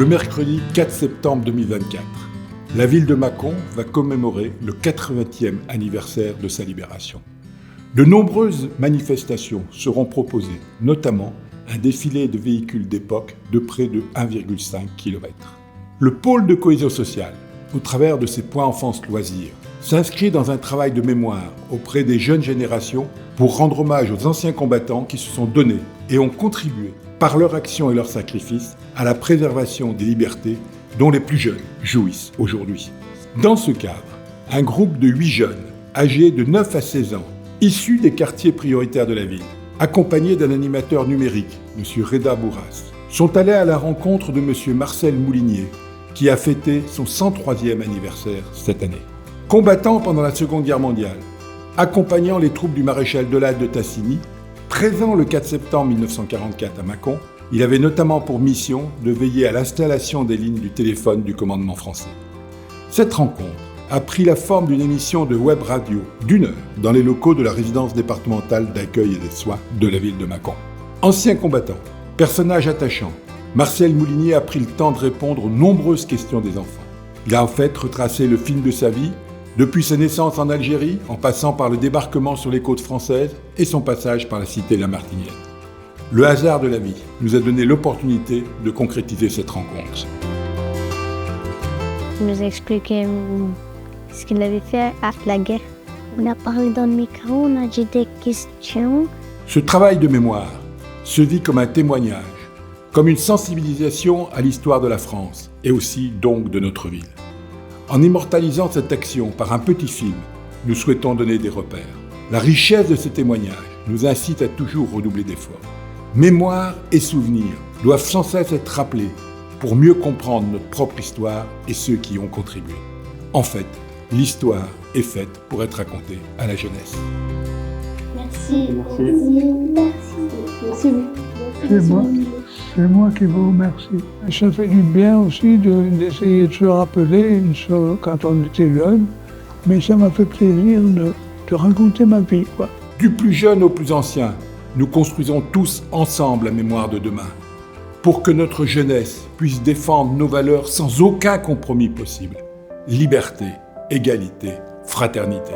Le mercredi 4 septembre 2024, la ville de Mâcon va commémorer le 80e anniversaire de sa libération. De nombreuses manifestations seront proposées, notamment un défilé de véhicules d'époque de près de 1,5 km. Le pôle de cohésion sociale, au travers de ses points enfance-loisirs, s'inscrit dans un travail de mémoire auprès des jeunes générations pour rendre hommage aux anciens combattants qui se sont donnés et ont contribué, par leur action et leur sacrifice, à la préservation des libertés dont les plus jeunes jouissent aujourd'hui. Dans ce cadre, un groupe de 8 jeunes, âgés de 9 à 16 ans, issus des quartiers prioritaires de la ville, accompagnés d'un animateur numérique, M. Reda Bourras, sont allés à la rencontre de M. Marcel Moulinier, qui a fêté son 103e anniversaire cette année. Combattant pendant la Seconde Guerre mondiale, accompagnant les troupes du maréchal Delade de Tassigny, présent le 4 septembre 1944 à Mâcon, il avait notamment pour mission de veiller à l'installation des lignes du téléphone du commandement français. Cette rencontre a pris la forme d'une émission de web radio d'1 heure dans les locaux de la résidence départementale d'accueil et des soins de la ville de Mâcon. Ancien combattant, personnage attachant, Marcel Moulinier a pris le temps de répondre aux nombreuses questions des enfants. Il a en fait retracé le fil de sa vie, depuis sa naissance en Algérie, en passant par le débarquement sur les côtes françaises et son passage par la cité La Martinienne. Le hasard de la vie nous a donné l'opportunité de concrétiser cette rencontre. Il nous a expliqué ce qu'il avait fait après la guerre. On a parlé dans le micro, on a dit des questions. Ce travail de mémoire se vit comme un témoignage, comme une sensibilisation à l'histoire de la France et aussi donc de notre ville. En immortalisant cette action par un petit film, nous souhaitons donner des repères. La richesse de ces témoignages nous incite à toujours redoubler d'efforts. Mémoire et souvenirs doivent sans cesse être rappelés pour mieux comprendre notre propre histoire et ceux qui y ont contribué. En fait, l'histoire est faite pour être racontée à la jeunesse. Merci. C'est moi qui vous remercie. Ça fait du bien aussi d'essayer de se rappeler une chose quand on était jeune, mais ça m'a fait plaisir de raconter ma vie, quoi. Du plus jeune au plus ancien, nous construisons tous ensemble la mémoire de demain, pour que notre jeunesse puisse défendre nos valeurs sans aucun compromis possible. Liberté, égalité, fraternité.